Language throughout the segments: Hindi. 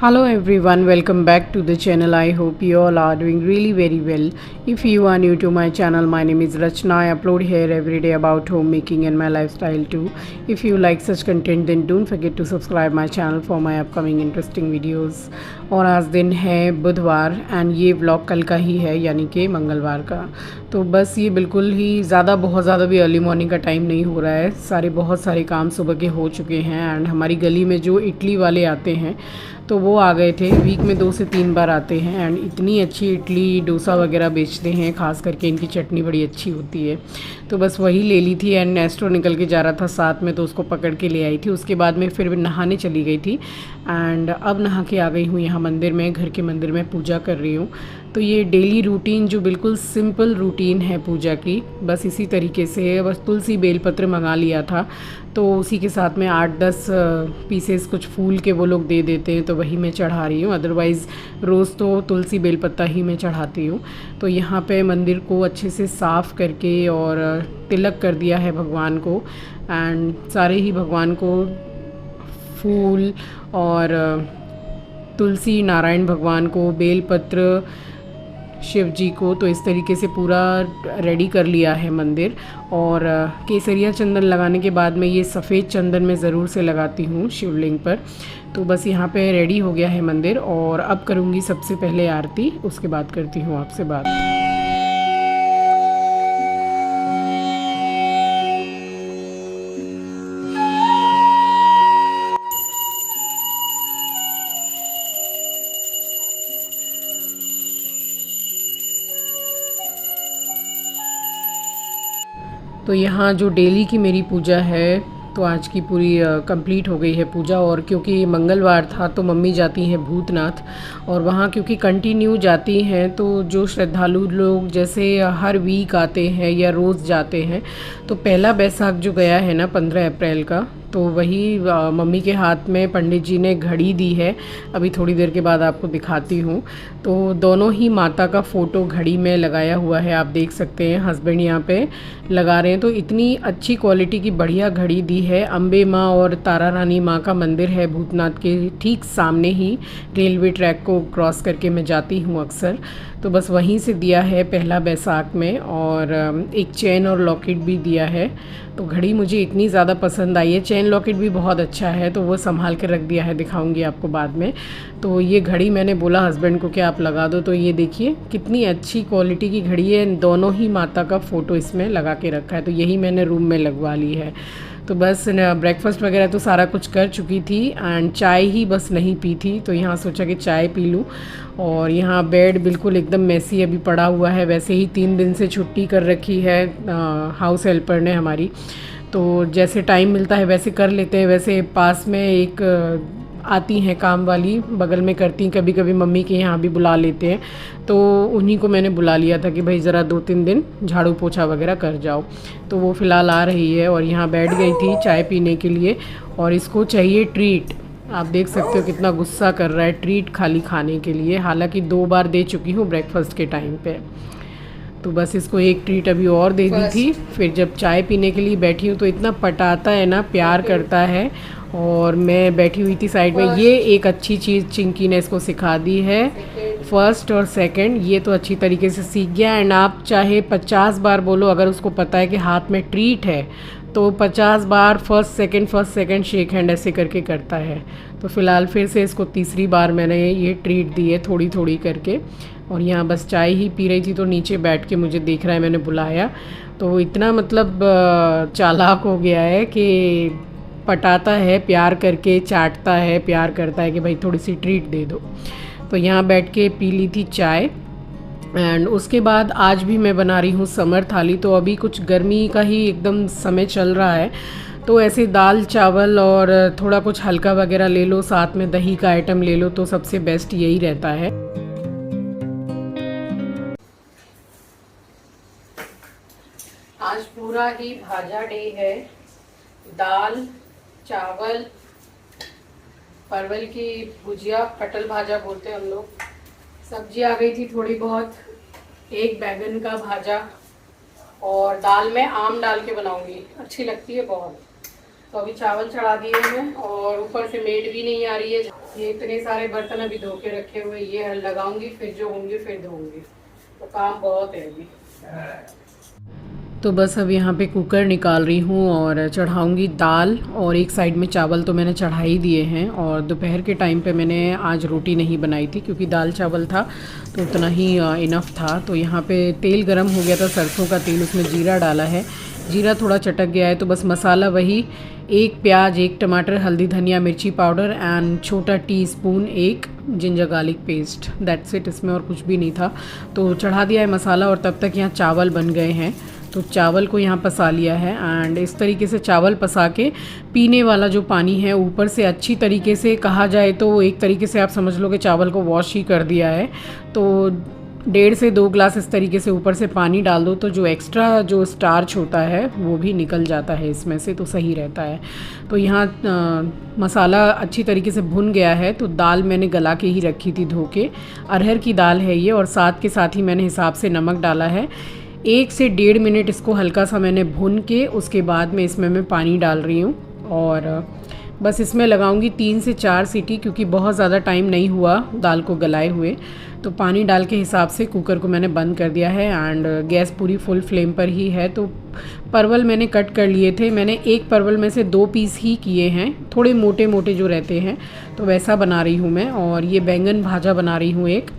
Hello everyone, welcome back to the channel. I hope you all are doing really very well. If you are new to my channel, my name is Rachna. I upload here every day about homemaking and my lifestyle too. If you like such content then don't forget to subscribe my channel for my upcoming interesting videos. और आज दिन है बुधवार एंड ये व्लॉग कल का ही है यानी कि मंगलवार का। तो बस ये बिल्कुल ही बहुत ज़्यादा भी अर्ली मॉर्निंग का टाइम नहीं हो रहा है। बहुत सारे काम सुबह के हो चुके हैं एंड हमारी गली में जो इडली वाले आते हैं तो वो आ गए थे। वीक में 2 से 3 बार आते हैं एंड इतनी अच्छी इडली डोसा वगैरह बेचते हैं, ख़ास करके इनकी चटनी बड़ी अच्छी होती है। तो बस वही ले ली थी एंड नेस्टो निकल के जा रहा था साथ में तो उसको पकड़ के ले आई थी। उसके बाद में फिर नहाने चली गई थी एंड अब नहा के आ गई हूँ यहाँ मंदिर में, घर के मंदिर में पूजा कर रही हूँ। तो ये डेली रूटीन जो बिल्कुल सिंपल रूटीन है पूजा की, बस इसी तरीके से बस तुलसी बेलपत्र मंगा लिया था तो उसी के साथ में 8-10 पीसेस कुछ फूल के वो लोग दे देते हैं तो वही मैं चढ़ा रही हूँ। अदरवाइज़ रोज़ तो तुलसी बेलपत्ता ही मैं चढ़ाती हूँ। तो यहाँ पे मंदिर को अच्छे से साफ़ करके और तिलक कर दिया है भगवान को एंड सारे ही भगवान को फूल और तुलसी, नारायण भगवान को, बेलपत्र, शिव जी को, तो इस तरीके से पूरा रेडी कर लिया है मंदिर। और केसरिया चंदन लगाने के बाद मैं ये सफ़ेद चंदन में ज़रूर से लगाती हूँ शिवलिंग पर। तो बस यहाँ पे रेडी हो गया है मंदिर और अब करूँगी सबसे पहले आरती, उसके बाद करती हूँ आपसे बात। तो यहाँ जो डेली की मेरी पूजा है तो आज की पूरी कंप्लीट हो गई है पूजा। और क्योंकि मंगलवार था तो मम्मी जाती हैं भूतनाथ और वहाँ क्योंकि कंटिन्यू जाती हैं तो जो श्रद्धालु लोग जैसे हर वीक आते हैं या रोज़ जाते हैं तो पहला बैसाख जो गया है ना 15 अप्रैल का, तो वही मम्मी के हाथ में पंडित जी ने घड़ी दी है। अभी थोड़ी देर के बाद आपको दिखाती हूँ। तो दोनों ही माता का फ़ोटो घड़ी में लगाया हुआ है, आप देख सकते हैं। हस्बैंड यहाँ पे लगा रहे हैं। तो इतनी अच्छी क्वालिटी की बढ़िया घड़ी दी है। अम्बे माँ और तारा रानी माँ का मंदिर है भूतनाथ के ठीक सामने ही, रेलवे ट्रैक को क्रॉस करके मैं जाती हूँ अक्सर। तो बस वहीं से दिया है पहला बैसाख में। और एक चेन और लॉकेट भी दिया है। तो घड़ी मुझे इतनी ज़्यादा पसंद आई है, चेन लॉकेट भी बहुत अच्छा है तो वो संभाल के रख दिया है, दिखाऊंगी आपको बाद में। तो ये घड़ी मैंने बोला हस्बैंड को कि आप लगा दो, तो ये देखिए कितनी अच्छी क्वालिटी की घड़ी है। दोनों ही माता का फ़ोटो इसमें लगा के रखा है, तो यही मैंने रूम में लगवा ली है। तो बस ब्रेकफास्ट वगैरह तो सारा कुछ कर चुकी थी एंड चाय ही बस नहीं पी थी, तो यहाँ सोचा कि चाय पी लूँ। और यहाँ बेड बिल्कुल एकदम मैसी अभी पड़ा हुआ है। वैसे ही 3 दिन से छुट्टी कर रखी है हाउस हेल्पर ने हमारी, तो जैसे टाइम मिलता है वैसे कर लेते हैं। वैसे पास में एक आती हैं काम वाली, बगल में करती हैं, कभी कभी मम्मी के यहाँ भी बुला लेते हैं, तो उन्हीं को मैंने बुला लिया था कि भाई ज़रा 2-3 दिन झाड़ू पोछा वगैरह कर जाओ। तो वो फ़िलहाल आ रही है और यहाँ बैठ गई थी चाय पीने के लिए। और इसको चाहिए ट्रीट, आप देख सकते हो कितना गुस्सा कर रहा है ट्रीट खाली खाने के लिए। हालांकि 2 बार दे चुकी हूँ ब्रेकफास्ट के टाइम पे। तो बस इसको एक ट्रीट अभी और दे दी थी। फिर जब चाय पीने के लिए बैठी हूँ तो इतना पटाता है ना, प्यार करता है। और मैं बैठी हुई थी साइड में। ये एक अच्छी चीज़ चिंकी ने इसको सिखा दी है, फर्स्ट और सेकंड, ये तो अच्छी तरीके से सीख गया। एंड आप चाहे 50 बार बोलो, अगर उसको पता है कि हाथ में ट्रीट है तो 50 बार फर्स्ट सेकंड शेक हैंड ऐसे करके करता है। तो फ़िलहाल फिर से इसको तीसरी बार मैंने ये ट्रीट दी है थोड़ी थोड़ी करके। और यहाँ बस चाय ही पी रही थी तो नीचे बैठ के मुझे देख रहा है, मैंने बुलाया तो इतना मतलब चालाक हो गया है कि पटाता है, प्यार करके चाटता है, प्यार करता है कि भाई थोड़ी सी ट्रीट दे दो। तो यहाँ बैठ के पी ली थी चाय। एंड उसके बाद आज भी मैं बना रही हूँ समर थाली। तो अभी कुछ गर्मी का ही एकदम समय चल रहा है, तो ऐसे दाल चावल और थोड़ा कुछ हल्का वगैरह ले लो, साथ में दही का आइटम ले लो, तो सबसे बेस्ट यही रहता है। आज पूरा ही भाजा डे है। दाल चावल, परवल की भुजिया, पटल भाजा बोलते हैं हम लोग, सब्जी आ गई थी थोड़ी बहुत, एक बैगन का भाजा, और दाल में आम डाल के बनाऊंगी, अच्छी लगती है बहुत। तो अभी चावल चढ़ा दिए हैं और ऊपर से मेड भी नहीं आ रही है। ये इतने सारे बर्तन अभी धो के रखे हुए, ये लगाऊंगी फिर जो होंगे फिर धोऊंगी, तो काम बहुत है अभी। तो बस अब यहाँ पे कुकर निकाल रही हूँ और चढ़ाऊँगी दाल, और एक साइड में चावल तो मैंने चढ़ा ही दिए हैं। और दोपहर के टाइम पे मैंने आज रोटी नहीं बनाई थी क्योंकि दाल चावल था तो उतना ही इनफ था। तो यहाँ पे तेल गरम हो गया था, सरसों का तेल, उसमें जीरा डाला है। जीरा थोड़ा चटक गया है तो बस मसाला वही, एक प्याज, एक टमाटर, हल्दी धनिया मिर्ची पाउडर एंड छोटा टीस्पून एक ginger garlic paste, that's it. इसमें और कुछ भी नहीं था। तो चढ़ा दिया है मसाला और तब तक यहाँ चावल बन गए हैं। तो चावल को यहाँ पसा लिया है एंड इस तरीके से चावल पसा के पीने वाला जो पानी है ऊपर से अच्छी तरीके से, कहा जाए तो एक तरीके से आप समझ लो कि चावल को वॉश ही कर दिया है। तो 1.5 से 2 ग्लास इस तरीके से ऊपर से पानी डाल दो तो जो एक्स्ट्रा जो स्टार्च होता है वो भी निकल जाता है इसमें से, तो सही रहता है। तो यहाँ मसाला अच्छी तरीके से भुन गया है। तो दाल मैंने गला के ही रखी थी धो के, अरहर की दाल है ये, और साथ के साथ ही मैंने हिसाब से नमक डाला है। 1 से 1.5 मिनट इसको हल्का सा मैंने भून के उसके बाद में इसमें मैं पानी डाल रही हूँ और बस इसमें लगाऊंगी 3 से 4 सीटी, क्योंकि बहुत ज़्यादा टाइम नहीं हुआ दाल को गलाए हुए। तो पानी डाल के हिसाब से कुकर को मैंने बंद कर दिया है एंड गैस पूरी फुल फ्लेम पर ही है। तो परवल मैंने कट कर लिए थे, मैंने एक परवल में से 2 पीस ही किए हैं, थोड़े मोटे मोटे जो रहते हैं, तो वैसा बना रही हूँ मैं। और ये बैंगन भाजा बना रही हूँ एक।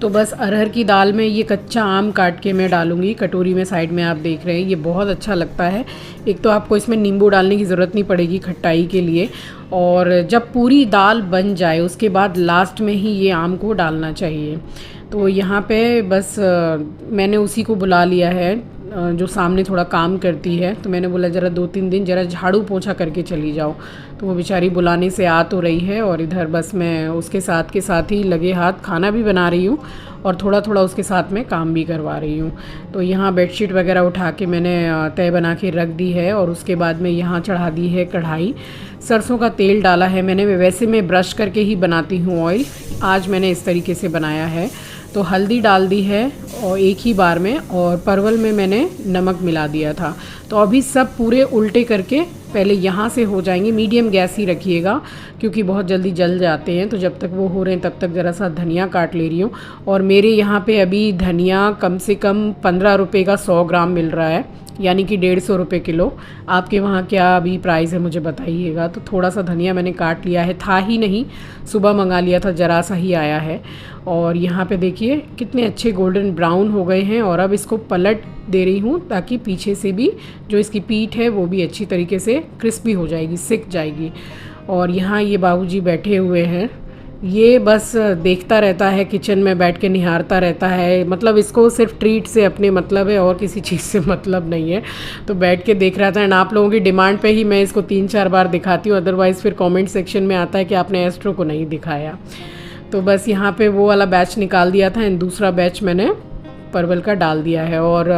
तो बस अरहर की दाल में ये कच्चा आम काट के मैं डालूँगी, कटोरी में साइड में आप देख रहे हैं, ये बहुत अच्छा लगता है। एक तो आपको इसमें नींबू डालने की ज़रूरत नहीं पड़ेगी खट्टाई के लिए, और जब पूरी दाल बन जाए उसके बाद लास्ट में ही ये आम को डालना चाहिए। तो यहाँ पे बस मैंने उसी को बुला लिया है जो सामने थोड़ा काम करती है। तो मैंने बोला ज़रा 2-3 दिन ज़रा झाड़ू पोछा करके चली जाओ। तो वो बेचारी बुलाने से आ तो रही है और इधर बस मैं उसके साथ के साथ ही लगे हाथ खाना भी बना रही हूँ और थोड़ा थोड़ा उसके साथ में काम भी करवा रही हूँ। तो यहाँ बेडशीट वगैरह उठा के मैंने तय बना के रख दी है और उसके बाद में यहाँ चढ़ा दी है कढ़ाई। सरसों का तेल डाला है मैंने, वैसे मैं ब्रश करके ही बनाती हूँ ऑयल, आज मैंने इस तरीके से बनाया है। तो हल्दी डाल दी है और एक ही बार में, और परवल में मैंने नमक मिला दिया था। तो अभी सब पूरे उल्टे करके पहले यहाँ से हो जाएंगे। मीडियम गैस ही रखिएगा क्योंकि बहुत जल्दी जल जाते हैं। तो जब तक वो हो रहे हैं तब तक ज़रा सा धनिया काट ले रही हूँ। और मेरे यहाँ पे अभी धनिया कम से कम 15 रुपये का 100 ग्राम मिल रहा है, यानी कि 150 रुपये किलो। आपके वहाँ क्या अभी प्राइस है मुझे बताइएगा। तो थोड़ा सा धनिया मैंने काट लिया है, था ही नहीं, सुबह मंगा लिया था, ज़रा सा ही आया है। और यहाँ पे देखिए कितने अच्छे गोल्डन ब्राउन हो गए हैं। और अब इसको पलट दे रही हूँ ताकि पीछे से भी जो इसकी पीठ है वो भी अच्छी तरीके से क्रिस्पी हो जाएगी, सिक जाएगी। और यहाँ ये बाबूजी बैठे हुए हैं, ये बस देखता रहता है, किचन में बैठ के निहारता रहता है। मतलब इसको सिर्फ ट्रीट से अपने मतलब है और किसी चीज़ से मतलब नहीं है। तो बैठ के देख रहा था एंड आप लोगों की डिमांड पे ही मैं इसको 3-4 बार दिखाती हूँ, अदरवाइज़ फिर कमेंट सेक्शन में आता है कि आपने एस्ट्रो को नहीं दिखाया। तो बस यहाँ पे वो वाला बैच निकाल दिया था एंड दूसरा बैच मैंने परवल का डाल दिया है। और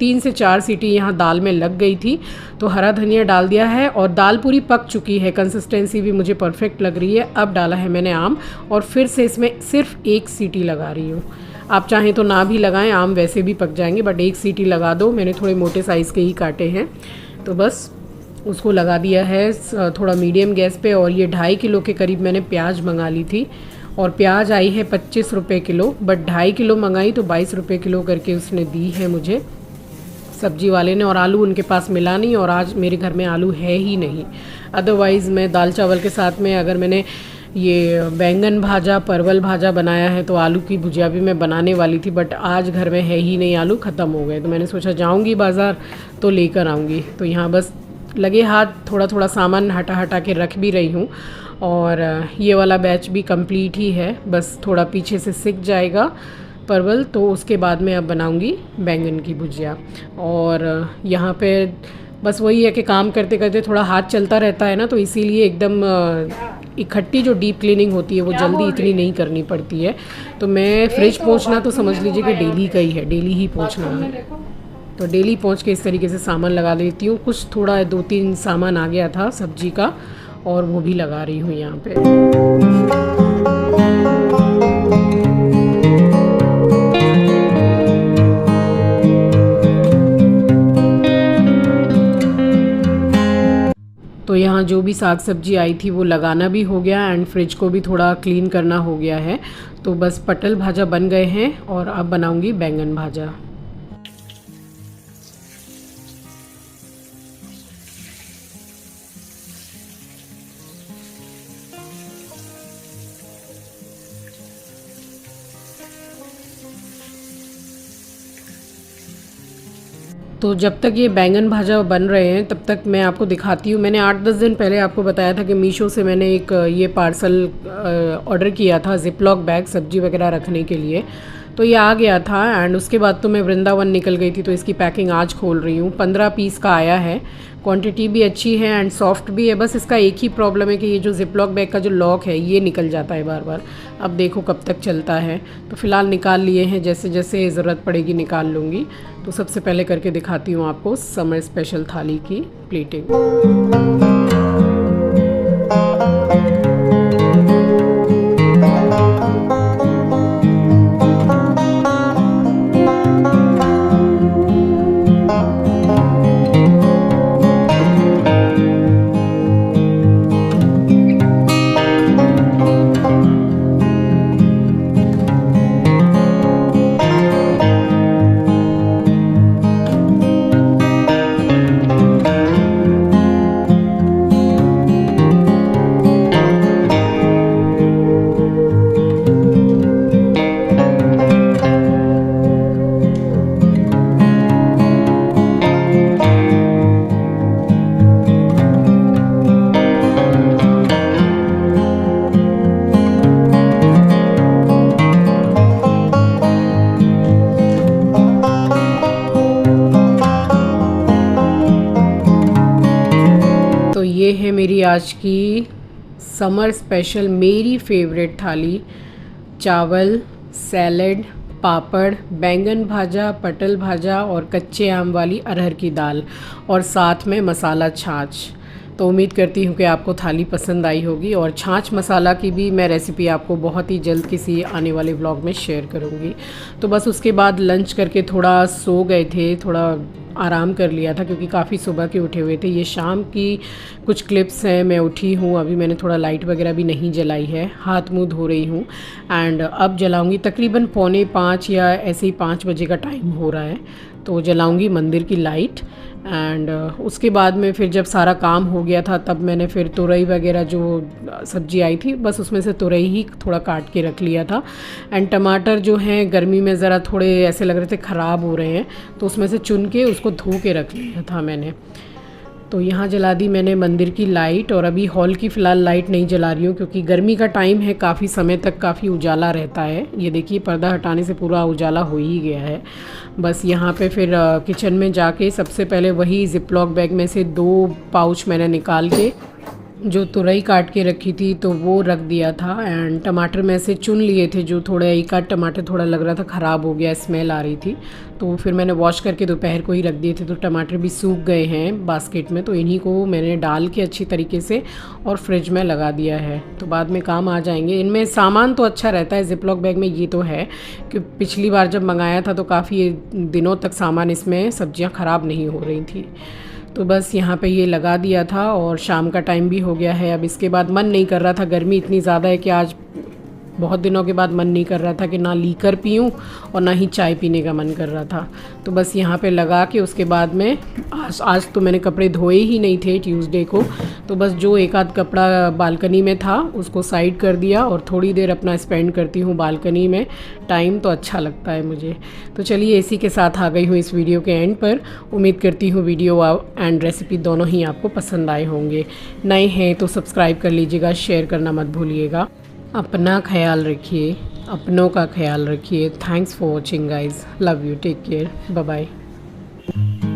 3 से 4 सीटी यहाँ दाल में लग गई थी। तो हरा धनिया डाल दिया है और दाल पूरी पक चुकी है, कंसिस्टेंसी भी मुझे परफेक्ट लग रही है। अब डाला है मैंने आम और फिर से इसमें सिर्फ 1 सीटी लगा रही हूँ। आप चाहें तो ना भी लगाएं, आम वैसे भी पक जाएंगे, बट 1 सीटी लगा दो। मैंने थोड़े मोटे साइज़ के ही काटे हैं। तो बस उसको लगा दिया है थोड़ा मीडियम गैस पे। और ये 2.5 किलो के करीब मैंने प्याज मंगा ली थी और प्याज आई है 25 रुपये किलो, बट 2.5 किलो मंगाई तो 22 रुपये किलो करके उसने दी है मुझे सब्जी वाले ने। और आलू उनके पास मिला नहीं और आज मेरे घर में आलू है ही नहीं। अदरवाइज़ मैं दाल चावल के साथ में अगर मैंने ये बैंगन भाजा, परवल भाजा बनाया है तो आलू की भुजिया भी मैं बनाने वाली थी, बट आज घर में है ही नहीं, आलू ख़त्म हो गए। तो मैंने सोचा जाऊंगी बाज़ार तो लेकर आऊँगी। तो यहाँ बस लगे हाथ थोड़ा थोड़ा सामान हटा हटा के रख भी रही हूँ। और ये वाला बैच भी कंप्लीट ही है, बस थोड़ा पीछे से सिक जाएगा परवल, तो उसके बाद मैं अब बनाऊंगी बैंगन की भुजिया। और यहाँ पे बस वही है कि काम करते करते थोड़ा हाथ चलता रहता है ना, तो इसीलिए एकदम इकट्ठी जो डीप क्लीनिंग होती है वो जल्दी इतनी नहीं करनी पड़ती है। तो मैं फ्रिज पोंछना तो समझ लीजिए कि डेली का ही है, डेली ही पोंछना है। तो डेली पोंछ के इस तरीके से सामान लगा देती हूँ। कुछ थोड़ा 2-3 सामान आ गया था सब्जी का और वो भी लगा रही हूँ यहाँ पे। तो यहाँ जो भी साग सब्जी आई थी वो लगाना भी हो गया एंड फ्रिज को भी थोड़ा क्लीन करना हो गया है। तो बस पटल भाजा बन गए हैं और अब बनाऊंगी बैंगन भाजा। तो जब तक ये बैंगन भाजा बन रहे हैं तब तक मैं आपको दिखाती हूँ। मैंने 8-10 दिन पहले आपको बताया था कि मीशो से मैंने एक ये पार्सल ऑर्डर किया था, ज़िपलॉक बैग सब्जी वगैरह रखने के लिए। तो ये आ गया था एंड उसके बाद तो मैं वृंदावन निकल गई थी, तो इसकी पैकिंग आज खोल रही हूँ। 15 पीस का आया है, क्वांटिटी भी अच्छी है एंड सॉफ्ट भी है। बस इसका एक ही प्रॉब्लम है कि ये जो ज़िपलॉक बैग का जो लॉक है ये निकल जाता है बार बार। अब देखो कब तक चलता है। तो फ़िलहाल निकाल लिए हैं, जैसे जैसे ज़रूरत पड़ेगी निकाल लूँगी। तो सबसे पहले करके दिखाती हूँ आपको समर स्पेशल थाली की प्लेटिंग। ये है मेरी आज की समर स्पेशल मेरी फेवरेट थाली। चावल, सैलेड, पापड़, बैंगन भाजा, पटल भाजा और कच्चे आम वाली अरहर की दाल और साथ में मसाला छाछ। तो उम्मीद करती हूँ कि आपको थाली पसंद आई होगी और छाछ मसाला की भी मैं रेसिपी आपको बहुत ही जल्द किसी आने वाले व्लॉग में शेयर करूँगी। तो बस उसके बाद लंच करके थोड़ा सो गए थे, थोड़ा आराम कर लिया था क्योंकि काफ़ी सुबह के उठे हुए थे। ये शाम की कुछ क्लिप्स हैं, मैं उठी हूँ अभी, मैंने थोड़ा लाइट वगैरह भी नहीं जलाई है, हाथ मुँह धो रही हूँ एंड अब जलाऊँगी। तकरीबन 4:45 या ऐसे ही 5 बजे का टाइम हो रहा है, तो जलाऊँगी मंदिर की लाइट एंड उसके बाद में फिर जब सारा काम हो गया था तब मैंने फिर तुरई वगैरह जो सब्ज़ी आई थी बस उसमें से तुरई ही थोड़ा काट के रख लिया था एंड टमाटर जो हैं गर्मी में ज़रा थोड़े ऐसे लग रहे थे ख़राब हो रहे हैं, तो उसमें से चुन के उसको धो के रख लिया था मैंने। तो यहाँ जला दी मैंने मंदिर की लाइट और अभी हॉल की फ़िलहाल लाइट नहीं जला रही हूँ क्योंकि गर्मी का टाइम है, काफ़ी समय तक काफ़ी उजाला रहता है। ये देखिए पर्दा हटाने से पूरा उजाला हो ही गया है। बस यहाँ पे फिर किचन में जाके सबसे पहले वही ज़िपलॉक बैग में से 2 पाउच मैंने निकाल के जो तुरई काट के रखी थी तो वो रख दिया था एंड टमाटर में से चुन लिए थे, जो थोड़ा एक आध टमाटर थोड़ा लग रहा था ख़राब हो गया, स्मेल आ रही थी, तो फिर मैंने वॉश करके दोपहर को ही रख दिए थे। तो टमाटर भी सूख गए हैं बास्केट में, तो इन्हीं को मैंने डाल के अच्छी तरीके से और फ्रिज में लगा दिया है, तो बाद में काम आ जाएंगे। इनमें सामान तो अच्छा रहता है ज़िपलॉक बैग में, ये तो है कि पिछली बार जब मंगाया था तो काफ़ी दिनों तक सामान इसमें सब्जियाँ ख़राब नहीं हो रही थी। तो बस यहाँ पे ये लगा दिया था और शाम का टाइम भी हो गया है। अब इसके बाद मन नहीं कर रहा था, गर्मी इतनी ज़्यादा है कि आज बहुत दिनों के बाद मन नहीं कर रहा था कि ना लीकर पीऊँ और ना ही चाय पीने का मन कर रहा था। तो बस यहाँ पे लगा के उसके बाद में आज तो मैंने कपड़े धोए ही नहीं थे ट्यूसडे को, तो बस जो एक आध कपड़ा बालकनी में था उसको साइड कर दिया और थोड़ी देर अपना स्पेंड करती हूँ बालकनी में, टाइम तो अच्छा लगता है मुझे। तो चलिए इसी के साथ आ गई हूँ इस वीडियो के एंड पर। उम्मीद करती हूँ वीडियो एंड रेसिपी दोनों ही आपको पसंद आए होंगे। नए हैं तो सब्सक्राइब कर लीजिएगा, शेयर करना मत भूलिएगा। अपना ख्याल रखिए, अपनों का ख्याल रखिए। Thanks for watching guys, love you, take care, bye bye.